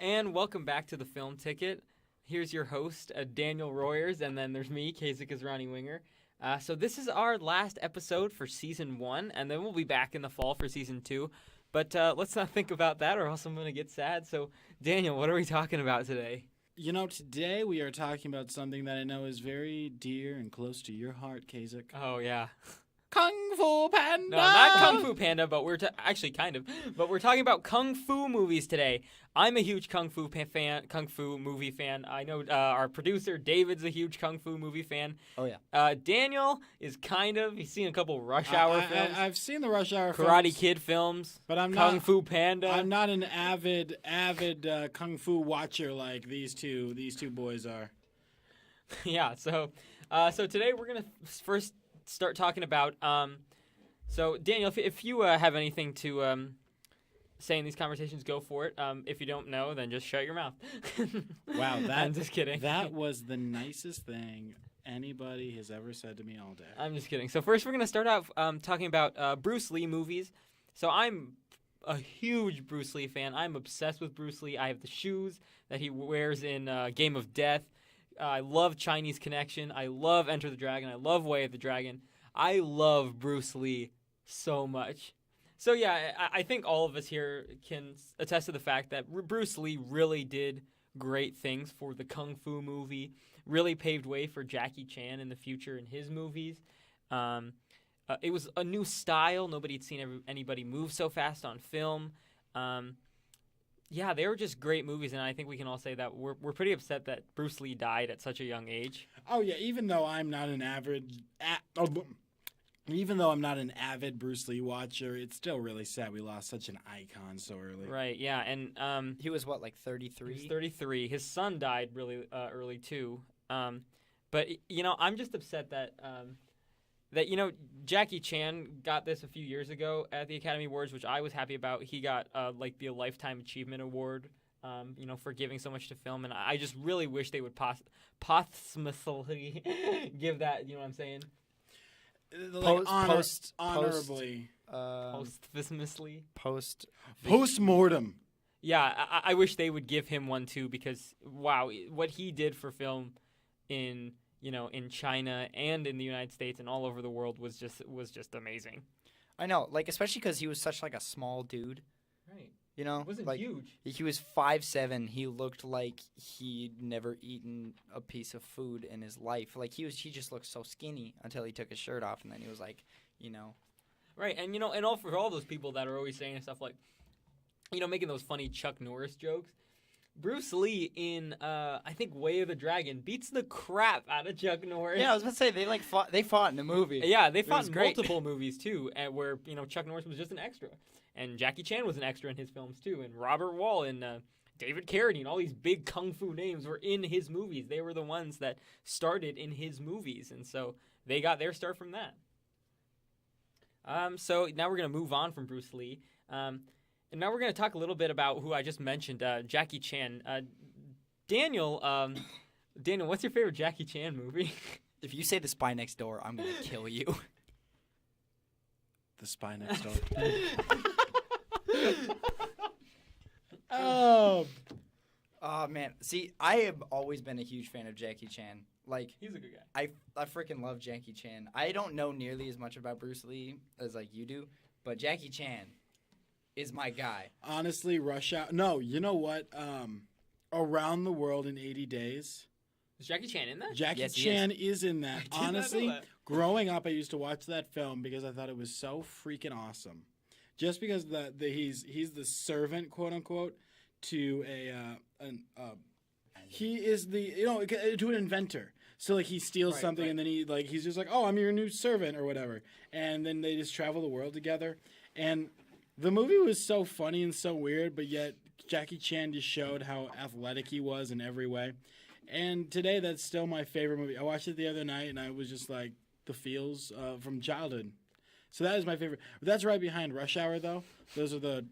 And welcome back to the Film Ticket. Here's your host, Daniel Royers, and then there's me, Israni-Wenger. So this is our last episode for Season 1, and then we'll be back in the fall for Season 2. But let's not think about that, or else I'm going to get sad. So, Daniel, what are we talking about today? You know, today we are talking about something that I know is very dear and close to your heart, Kasich. Oh, yeah. Kung Fu Panda! No, not Kung Fu Panda, but actually kind of. But we're talking about Kung Fu movies today. I'm a huge Kung Fu movie fan. I know our producer, David's a huge Kung Fu movie fan. Oh, yeah. Daniel is he's seen a couple Rush Hour films. I've seen the Rush Hour Karate films. Kid films. But I'm Kung not, Fu Panda. I'm not an avid Kung Fu watcher like these two boys are. Yeah, so today we're going to first start talking about so Daniel, if you have anything to say in these conversations, go for it. If you don't know, then just shut your mouth. Wow, I'm just kidding. That was the nicest thing anybody has ever said to me all day. I'm just kidding. So first we're going to start out talking about Bruce Lee movies. So I'm a huge Bruce Lee fan. I'm obsessed with Bruce Lee. I have the shoes that he wears in Game of Death. I love Chinese Connection. I love Enter the Dragon. I love Way of the Dragon. I love Bruce Lee so much. So yeah, I think all of us here can attest to the fact that Bruce Lee really did great things for the Kung Fu movie, really paved way for Jackie Chan in the future in his movies. It was a new style. Nobody had seen anybody move so fast on film. Yeah, they were just great movies, and I think we can all say that we're pretty upset that Bruce Lee died at such a young age. Oh yeah, even though I'm not an avid Bruce Lee watcher, it's still really sad we lost such an icon so early. Right, yeah, and he was what, like 33? He was 33. His son died really early too. But I'm just upset that Jackie Chan got this a few years ago at the Academy Awards, which I was happy about. He got the Lifetime Achievement Award, for giving so much to film, and I just really wish they would posthumously give that. You know what I'm saying? Honorably. Posthumously. Post-mortem. Yeah, I wish they would give him one too, because wow, what he did for film in China and in the United States and all over the world was just amazing. I know, especially because he was such a small dude. Right. He wasn't huge. He was 5'7". He looked like he'd never eaten a piece of food in his life. He just looked so skinny until he took his shirt off, and then he was Right, and and for all those people that are always saying stuff like, making those funny Chuck Norris jokes. Bruce Lee in I think Way of the Dragon beats the crap out of Chuck Norris. Yeah, I was about to say they fought in the movie. Yeah, they fought in multiple movies too, where Chuck Norris was just an extra, and Jackie Chan was an extra in his films too, and Robert Wall and David Carradine, all these big kung fu names were in his movies. They were the ones that started in his movies, and so they got their start from that. So now we're gonna move on from Bruce Lee. And now we're going to talk a little bit about who I just mentioned, Jackie Chan. Daniel, what's your favorite Jackie Chan movie? If you say The Spy Next Door, I'm going to kill you. The Spy Next Door. Oh, man. See, I have always been a huge fan of Jackie Chan. He's a good guy. I freaking love Jackie Chan. I don't know nearly as much about Bruce Lee as you do, but Jackie Chan is my guy. Honestly, Rush Hour. No, you know what? Around the World in 80 Days. Is Jackie Chan in that? Jackie Chan is in that. Honestly, growing up, I used to watch that film because I thought it was so freaking awesome. Just because he's the servant, quote unquote, to he is to an inventor. So he steals something and then he's just oh, I'm your new servant or whatever, and then they just travel the world together. And the movie was so funny and so weird, but yet Jackie Chan just showed how athletic he was in every way. And today, that's still my favorite movie. I watched it the other night, and I was just the feels from childhood. So that is my favorite. That's right behind Rush Hour, though. Those are the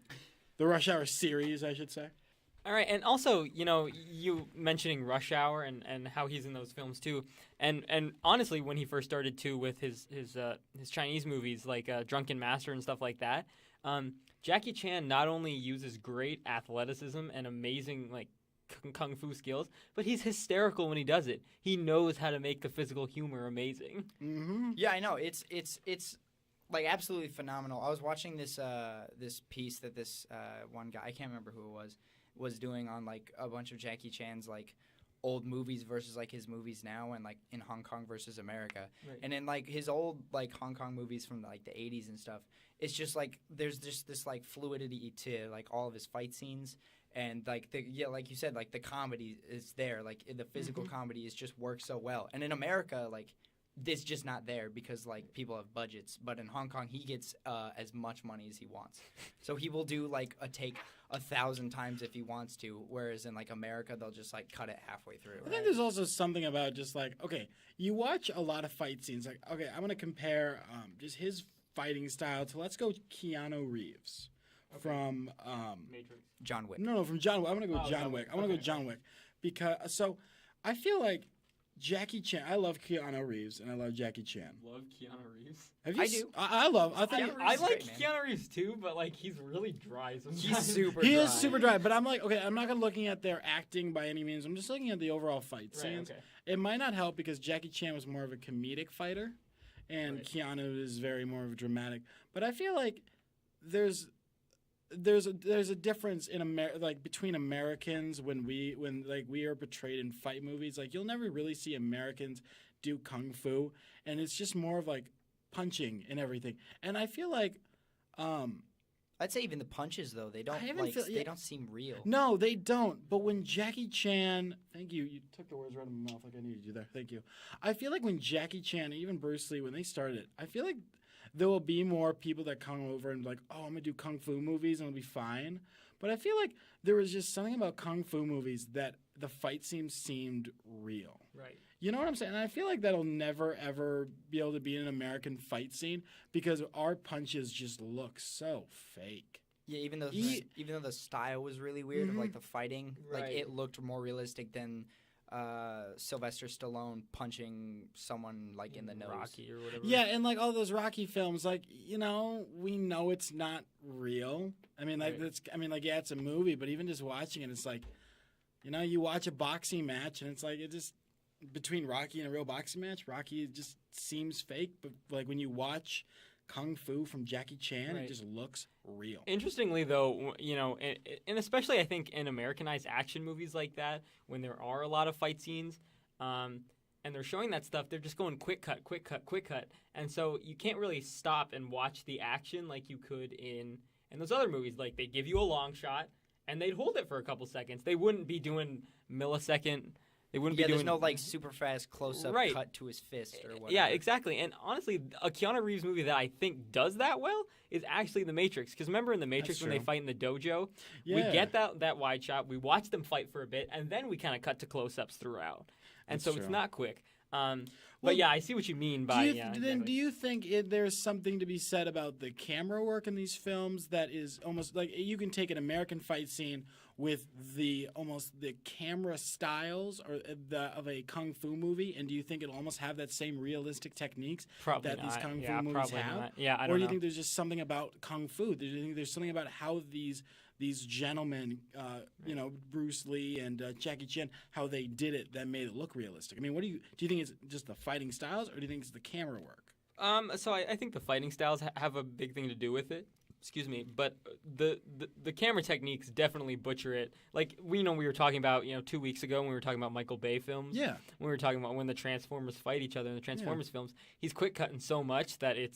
Rush Hour series, I should say. All right, and also, you mentioning Rush Hour and how he's in those films too, and honestly, when he first started too with his Chinese movies like Drunken Master and stuff like that, Jackie Chan not only uses great athleticism and amazing like kung fu skills, but he's hysterical when he does it. He knows how to make the physical humor amazing. Mm-hmm. Yeah, I know. It's like absolutely phenomenal. I was watching this this piece that this one guy, I can't remember who it was doing on like a bunch of Jackie Chan's like old movies versus like his movies now, and like in Hong Kong versus America. Right. And in like his old like Hong Kong movies from like the 80s and stuff, it's just like there's just this like fluidity to like all of his fight scenes. And like like you said, like the comedy is there, like the physical comedy is just works so well. And in America, like it's just not there because like people have budgets. But in Hong Kong, he gets as much money as he wants, so he will do like a take 1,000 times if he wants to. Whereas in like America, they'll just like cut it halfway through. I think there's also something about just like, okay, you watch a lot of fight scenes. Like, okay, I'm gonna compare just his fighting style to, let's go, Keanu Reeves. From Matrix. John Wick. No, from John Wick. I'm gonna go Oh, John Wick. I'm gonna go John Wick because I feel like Jackie Chan. I love Keanu Reeves and I love Jackie Chan. Love Keanu Reeves. Have you I do. I think Keanu I Reeves is like great, man. Keanu Reeves too, but like he's really dry sometimes. He's super. he dry. is super dry. But I'm like, okay, I'm not gonna looking at their acting by any means. I'm just looking at the overall fight Right, scenes. okay. It might not help because Jackie Chan was more of a comedic fighter, and Right. Keanu is very more of a dramatic. But I feel like there's a difference in like between Americans when we are portrayed in fight movies. Like, you'll never really see Americans do kung fu, and it's just more of like punching and everything. And I feel like I'd say even the punches though, they don't I haven't like feel- yeah. they don't seem real. no, they don't. But when Jackie Chan, thank you, you took the words right out of my mouth like I needed you there. Thank you. I feel like when Jackie Chan and even Bruce Lee, when they started, I feel like there will be more people that come over and be like, oh, I'm gonna do kung fu movies and it'll be fine. But I feel like there was just something about kung fu movies that the fight scenes seemed real. Right. You know what I'm saying? And I feel like that'll never ever be able to be an American fight scene because our punches just look so fake. Yeah, even though the style was really weird of like the fighting, like Right. it looked more realistic than Sylvester Stallone punching someone like in the nose. Rocky or whatever. Yeah, and like all those Rocky films, like, you know, we know it's not real. I mean, like Right. yeah, it's a movie, but even just watching it, it's like, you know, you watch a boxing match and it's like it just between Rocky and a real boxing match, Rocky just seems fake, but like when you watch kung fu from Jackie Chan, Right. it just looks real. Interestingly, though, you know, and especially I think in Americanized action movies like that, when there are a lot of fight scenes, and they're showing that stuff, they're just going quick cut, quick cut, quick cut, and so you can't really stop and watch the action like you could in those other movies. Like they give you a long shot, and they'd hold it for a couple seconds. They wouldn't be doing millisecond. They wouldn't Yeah, be there's doing no like super fast close up Right. cut to his fist or whatever. Yeah, exactly. And honestly, a Keanu Reeves movie that I think does that well is actually The Matrix. Because remember in The Matrix That's when they true. fight in the dojo, Yeah. we get that wide shot, we watch them fight for a bit, and then we kind of cut to close-ups throughout. And That's so it's true. not quick. Well, But yeah, I see what you mean by do you think there's something to be said about the camera work in these films that is almost like you can take an American fight scene with the camera styles of a kung fu movie, and do you think it'll almost have that same realistic techniques Probably that these not. kung fu Yeah, movies probably have? not. Yeah, I or don't do you know. think there's just something about kung fu? Do you think there's something about how these gentlemen, you know, Bruce Lee and Jackie Chan, how they did it that made it look realistic? I mean, do you think it's just the fighting styles, or do you think it's the camera work? So I think the fighting styles have a big thing to do with it. Excuse me, but the camera techniques definitely butcher it. Like we were talking about 2 weeks ago when we were talking about Michael Bay films. Yeah. When we were talking about when the Transformers fight each other in the Transformers films, he's quick cutting so much that it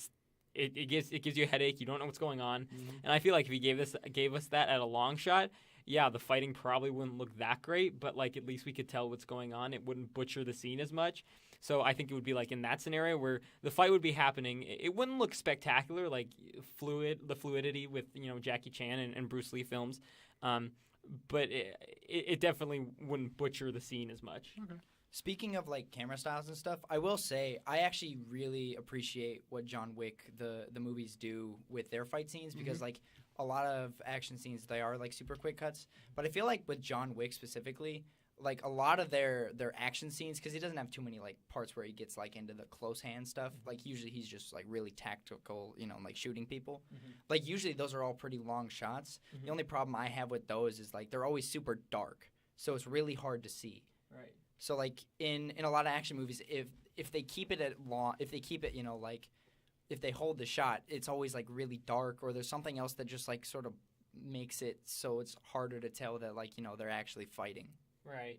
gives you a headache. You don't know what's going on. And I feel like if he gave us that at a long shot, yeah, the fighting probably wouldn't look that great, but like at least we could tell what's going on. It wouldn't butcher the scene as much. So I think it would be like in that scenario where the fight would be happening. It wouldn't look spectacular, like the fluidity with Jackie Chan and Bruce Lee films, but it definitely wouldn't butcher the scene as much. Okay. Speaking of like camera styles and stuff, I will say I actually really appreciate what John Wick the movies do with their fight scenes because like a lot of action scenes they are like super quick cuts, but I feel like with John Wick specifically, like a lot of their action scenes, because he doesn't have too many like parts where he gets like into the close hand stuff. Like usually he's just like really tactical, like shooting people. Like usually those are all pretty long shots. The only problem I have with those is like they're always super dark, so it's really hard to see. Right. So like in a lot of action movies, if they keep it if they hold the shot, it's always like really dark, or there's something else that just like sort of makes it so it's harder to tell that like they're actually fighting. Right.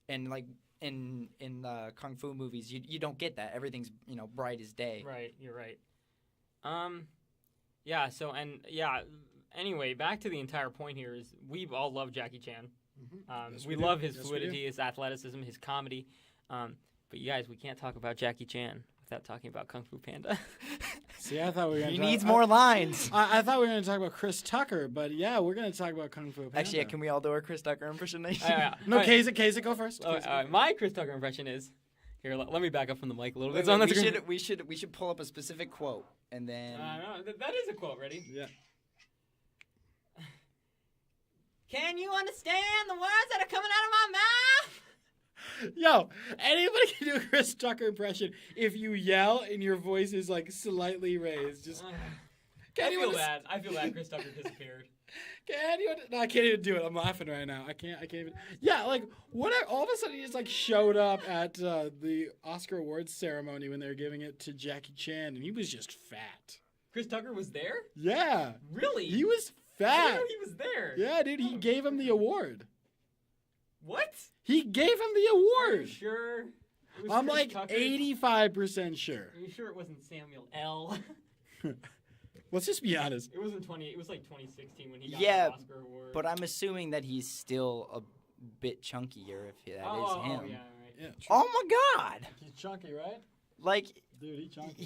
And like in the kung fu movies, you don't get that. Everything's bright as day. Right. You're right. Yeah. So Anyway, back to the entire point here is we all love Jackie Chan. Yes, we do. love his Yes, we fluidity, do. his athleticism, his comedy. But you guys, we can't talk about Jackie Chan without talking about Kung Fu Panda. See, I thought we were going He to needs more lines. I thought we were going to talk about Chris Tucker, but yeah, we're going to talk about Kung Fu Panda. Actually, can we all do our Chris Tucker impersonation? No, All right. Kaysa, go first. My Chris Tucker impression is here. Let me back up from the mic a little bit. we should pull up a specific quote and then. No, that is a quote. Ready? Yeah. Can you understand the words that are coming out of my mouth? Yo, anybody can do a Chris Tucker impression if you yell and your voice is like slightly raised. Just I feel bad. Chris Tucker disappeared. No, I can't even do it. I'm laughing right now. I can't even. Yeah, like all of a sudden he just like showed up at the Oscar awards ceremony when they were giving it to Jackie Chan, and he was just fat. Chris Tucker was there? Yeah. Really? He was I fat. didn't know he was there. Yeah, dude, he gave him the award. What? He gave him the Are you award. sure? It was I'm Chris like Tucker? 85% sure. Are you sure it wasn't Samuel L? Let's just be honest. It was like 2016 when he got Yeah, the Oscar award. But I'm assuming that he's still a bit chunkier if that is him. Oh, yeah, right. Yeah. Oh my God! He's chunky, right? Like Dude, he's chunky.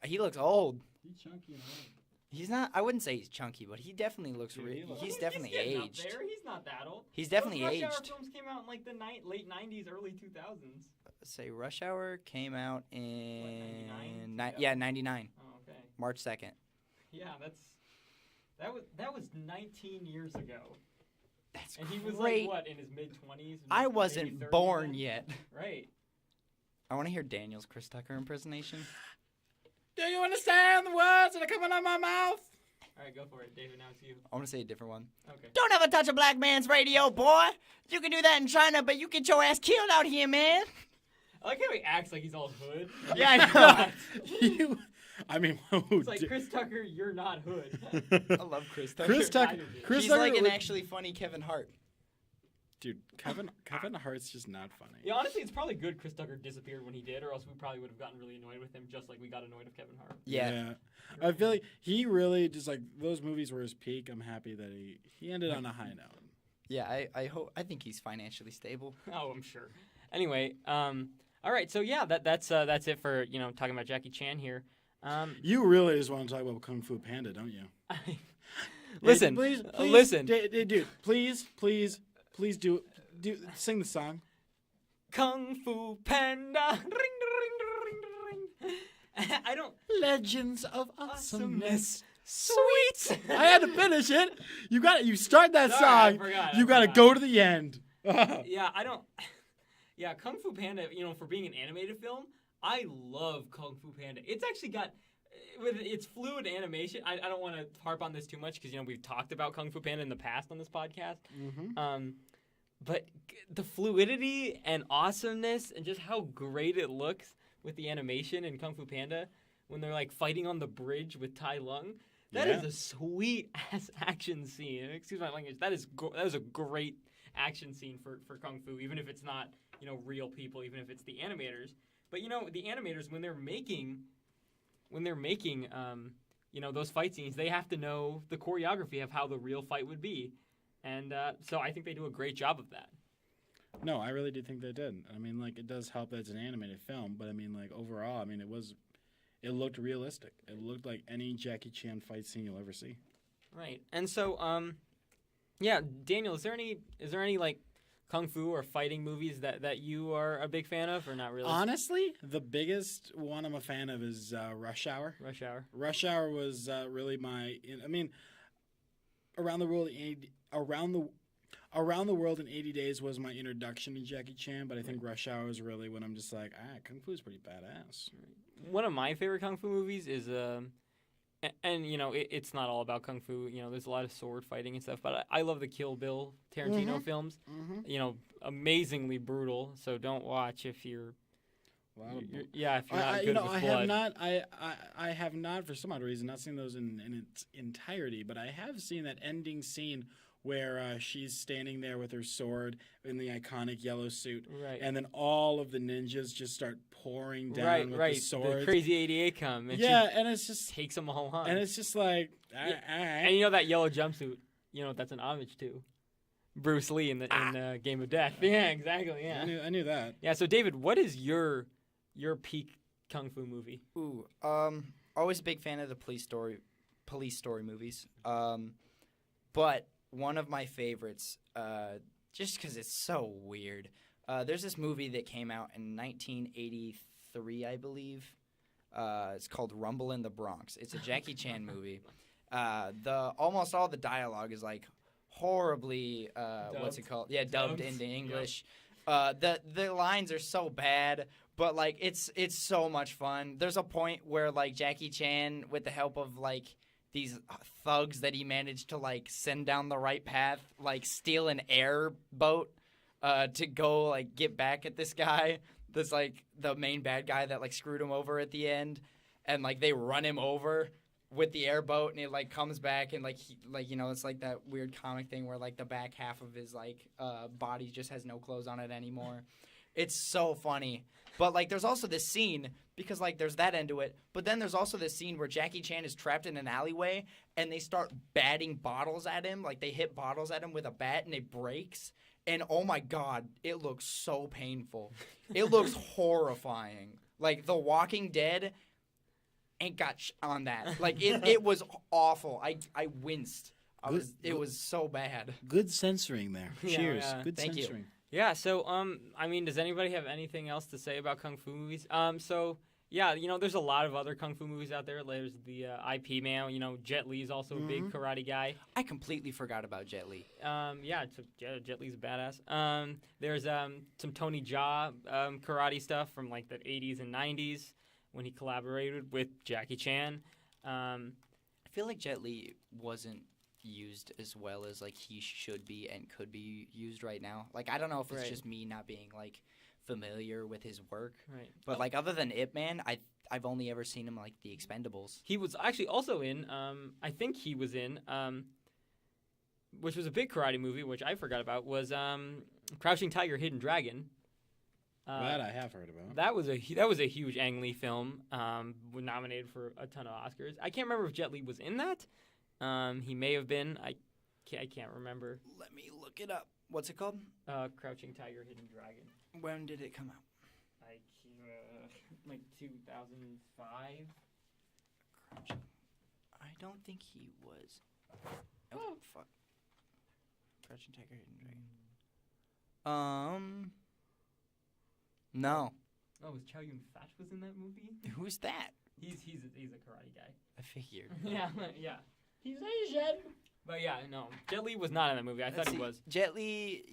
he looks old. He's chunky and old. He's not. I wouldn't say he's chunky, but he definitely looks. He's definitely getting up aged. there. He's not that old. He's definitely Those Rush Hour aged. films came out in like the late 90s, early 2000s. Say Rush Hour came out in 99? 99, Oh, okay. March 2nd. Yeah, that was 19 years ago. That's And he was great. like what, in his mid 20s? I wasn't born yet. Right. I want to hear Daniel's Chris Tucker impersonation. Do you understand the words that are coming out of my mouth? All right, go for it, David. Now it's you. I want to say a different one. Okay. Don't ever touch a black man's radio, boy. You can do that in China, but you get your ass killed out here, man. I like how he acts like he's all hood. Yeah, I You, I mean, It's like, Chris Tucker, you're not hood. I love Chris Tucker. Chris Tucker. I do too. Chris He's Tucker like an would- actually funny Kevin Hart. Dude, Kevin Hart's just not funny. Yeah, honestly, it's probably good Chris Tucker disappeared when he did, or else we probably would have gotten really annoyed with him, just like we got annoyed with Kevin Hart. Yeah. I feel like he really just like those movies were his peak. I'm happy that he ended on a high note. Yeah, I think he's financially stable. Oh, I'm sure. Anyway, all right, so yeah, that's it for talking about Jackie Chan here. You really just want to talk about Kung Fu Panda, don't you? Listen, please, listen. dude, please do sing the song. Kung Fu Panda. Ring, ring, ring, ring. I don't. Legends of Awesomeness. Sweet. I had to finish it. You start that Sorry, I song. forgot, You got to go to the end. Yeah, I don't. Yeah, Kung Fu Panda. For being an animated film, I love Kung Fu Panda. It's actually got. With its fluid animation, I don't want to harp on this too much because we've talked about Kung Fu Panda in the past on this podcast. Mm-hmm. But the fluidity and awesomeness and just how great it looks with the animation in Kung Fu Panda when they're like fighting on the bridge with Tai Lung, that is a sweet ass action scene. Excuse my language. That is a great action scene for Kung Fu, even if it's not real people, even if it's the animators. But the animators when they're making those fight scenes, they have to know the choreography of how the real fight would be. And so I think they do a great job of that. No, I really do think they did. I mean, like, it does help that it's an animated film, but I mean, like, overall, I mean, it looked realistic. It looked like any Jackie Chan fight scene you'll ever see. Right. And so, yeah, Daniel, is there any like kung fu or fighting movies that you are a big fan of, or not really? Honestly, the biggest one I'm a fan of is Rush Hour. Rush Hour. Rush Hour was really my. I mean, around the world, Around the World in 80 Days was my introduction to Jackie Chan, but I think Rush Hour is really when I'm just like, Kung Fu's pretty badass. One of my favorite kung fu movies is and you know it's not all about kung fu. You know, there's a lot of sword fighting and stuff, but I love the Kill Bill Tarantino films. You know, amazingly brutal. So don't watch if you're. If you're not good with blood. I have not for some odd reason not seen those in its entirety, but I have seen that ending scene where she's standing there with her sword in the iconic yellow suit, and then all of the ninjas just start pouring down with the swords. The crazy 88 come. And and it's just takes them all on. And it's just like, all right. And you know that yellow jumpsuit, you know that's an homage to Bruce Lee in Game of Death. Yeah, exactly. Yeah, I knew that. Yeah. So David, what is your peak kung fu movie? Ooh, always a big fan of the police story movies. But one of my favorites, just because it's so weird. There's this movie that came out in 1983, I believe. It's called Rumble in the Bronx. It's a Jackie Chan movie. Almost all the dialogue is like horribly what's it called? Yeah, dubbed into English. Yep. The lines are so bad, but like it's so much fun. There's a point where like Jackie Chan, with the help of like these thugs that he managed to like send down the right path, like steal an airboat to go like get back at this guy that's like the main bad guy that like screwed him over at the end, and like they run him over with the airboat, and he like comes back, and like you know, it's like that weird comic thing where like the back half of his like body just has no clothes on it anymore. It's so funny. But like there's also this scene, because like there's that end to it, but then there's also this scene where Jackie Chan is trapped in an alleyway and they start batting bottles at him, like they hit bottles at him with a bat and it breaks, and oh my god, it looks so painful. It looks horrifying. Like The Walking Dead ain't got on that. Like it was awful. I winced. It was so bad. Good censoring there. Cheers. Yeah. Good Thank censoring. you. Yeah, so I mean, does anybody have anything else to say about kung fu movies? So yeah, you know, there's a lot of other kung fu movies out there. There's the IP Man. You know, Jet Li is also a big karate guy. I completely forgot about Jet Li. Jet Li's a badass. There's some Tony Jaa karate stuff from like the 80s and 90s when he collaborated with Jackie Chan. I feel like Jet Li wasn't used as well as like he should be and could be used right now. Like I don't know if it's just me not being like familiar with his work, but like other than Ip Man, I've only ever seen him like The Expendables. He was actually also in I think he was in which was a big karate movie which I forgot about, was Crouching Tiger, Hidden Dragon. That I have heard about. That was a huge Ang Lee film, nominated for a ton of Oscars. I can't remember if Jet Li was in that. He may have been. I can't remember. Let me look it up. What's it called? Crouching Tiger, Hidden Dragon. When did it come out? Like 2005. Crouching. I don't think he was. Oh fuck. Crouching Tiger, Hidden Dragon. No. Oh, was Chow Yun-Fat was in that movie? Who's that? He's a karate guy. I figured. Yeah. He's Asian. But yeah, no. Jet Li was not in that movie. I thought he was. Jet Li,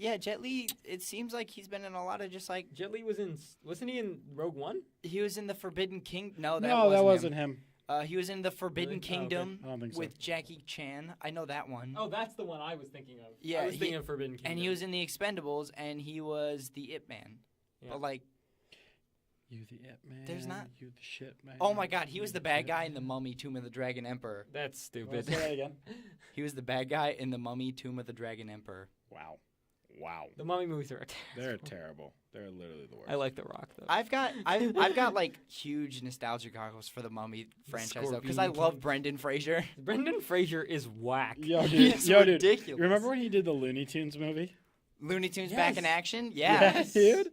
it seems like he's been in a lot of just like... Jet Li wasn't he in Rogue One? He was in the Forbidden Kingdom. No, that wasn't him. He was in the Forbidden Kingdom I don't think so. with Jackie Chan. I know that one. Oh, that's the one I was thinking of. Yeah, I was thinking of Forbidden Kingdom. And he was in The Expendables, and he was the Ip Man. Yeah. But like... You the Ip Man. There's not... You the shit man. Oh my god, he was the bad guy in The Mummy, Tomb of the Dragon Emperor. That's stupid. Say that again. He was the bad guy in The Mummy, Tomb of the Dragon Emperor. Wow. The Mummy movies are terrible. They're terrible. They're literally the worst. I like The Rock though. I've got like huge nostalgia goggles for the Mummy franchise though, because I love Brendan Fraser. Brendan Fraser is whack. Yo, dude. He's ridiculous. Remember when he did the Looney Tunes movie? Looney Tunes Yes. back in action? Yeah. Yes, dude.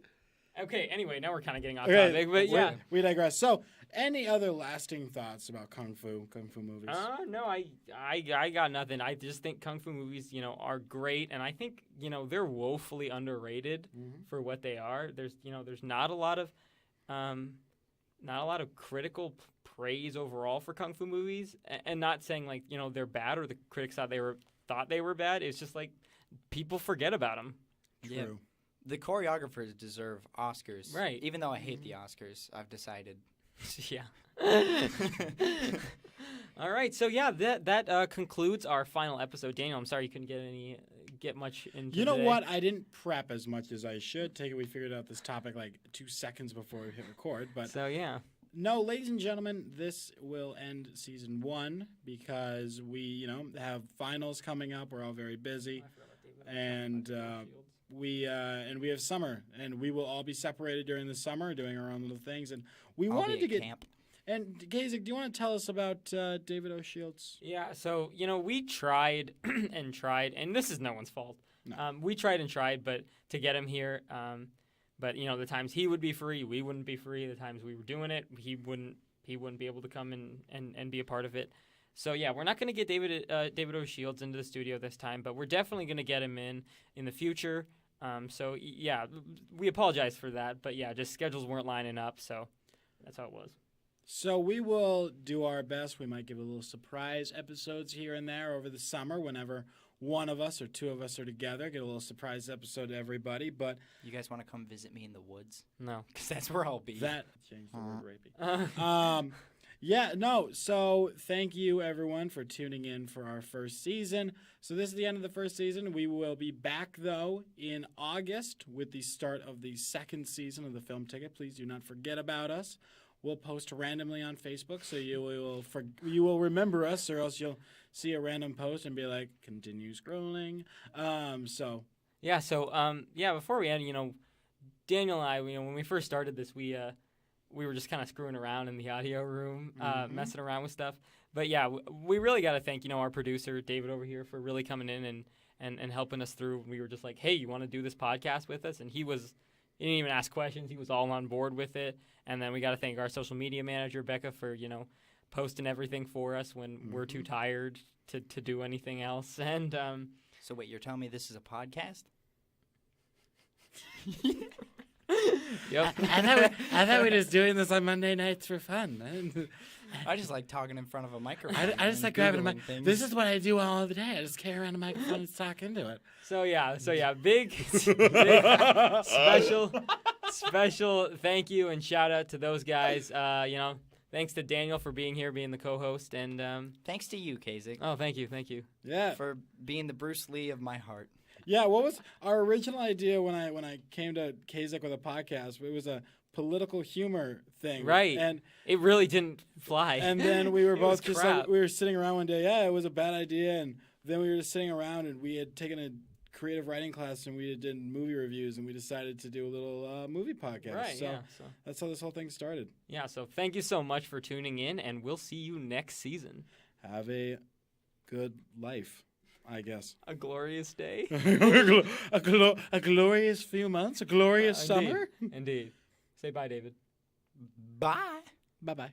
Okay, anyway, now we're kind of getting off topic, but yeah. We digress. So, any other lasting thoughts about Kung Fu movies? No, I got nothing. I just think Kung Fu movies, you know, are great, and I think, you know, they're woefully underrated for what they are. There's not a lot of critical praise overall for Kung Fu movies, and not saying like, you know, they're bad or the critics thought they were bad. It's just like people forget about him. Yeah. True. The choreographers deserve Oscars. Right. Even though I hate the Oscars, I've decided. Yeah. All right. So yeah, that concludes our final episode. Daniel, I'm sorry you couldn't get much into. You know today. what? I didn't prep as much as I should. We figured out this topic like 2 seconds before we hit record. But So yeah. no, ladies and gentlemen, this will end season 1 because we, have finals coming up. We're all very busy, and we have summer, and we will all be separated during the summer, doing our own little things. And we I'll wanted be to at get. camp. And Gazik, do you want to tell us about David O'Shields? Yeah, so we tried and tried, and this is no one's fault. No. We tried and tried, but to get him here, but the times he would be free, we wouldn't be free. The times we were doing it, he wouldn't be able to come and be a part of it. So yeah, we're not going to get David O'Shields into the studio this time, but we're definitely going to get him in the future. So yeah, we apologize for that, but yeah, just schedules weren't lining up, so that's how it was. So we will do our best. We might give a little surprise episodes here and there over the summer whenever one of us or two of us are together. Get a little surprise episode to everybody. But You guys want to come visit me in the woods? No. Because that's where I'll be. that changed the word rapey. Yeah, no. So thank you, everyone, for tuning in for our first season. So this is the end of the first season. We will be back, though, in August with the start of the second season of the Film Ticket. Please do not forget about us. We'll post randomly on Facebook, so you will remember us, or else you'll see a random post and be like, continue scrolling. Before we end, Daniel and I, when we first started this, we were just kind of screwing around in the audio room, messing around with stuff. But yeah, we really got to thank, our producer, David over here, for really coming in and helping us through. We were just like, hey, you want to do this podcast with us? And he didn't even ask questions. He was all on board with it. And then we got to thank our social media manager, Becca, for, posting everything for us when we're too tired to do anything else. And So wait, you're telling me this is a podcast? yep. I thought we were just doing this on Monday nights for fun. I just like talking in front of a microphone. I just and like grabbing a Googling mic. things. This is what I do all the day. I just carry around a microphone and talk into it. So big special thank you and shout out to those guys. Thanks to Daniel for being here, being the co-host, and Thanks to you, Kasich, oh, thank you. Yeah. for being the Bruce Lee of my heart. Yeah, what was our original idea when I came to Kasich with a podcast? It was a political humor thing. Right. And It really didn't fly. and then we were It was both just crap. like, we were sitting around one day, yeah, it was a bad idea, and then we were just sitting around and we had taken a creative writing class and we did movie reviews and we decided to do a little movie podcast. Right. So Yeah. So that's how this whole thing started. yeah. So thank you so much for tuning in, and we'll see you next season. Have a good life, I guess. A glorious day. a glorious few months, a glorious Indeed. summer. Indeed. Say bye, David. Bye. Bye-bye.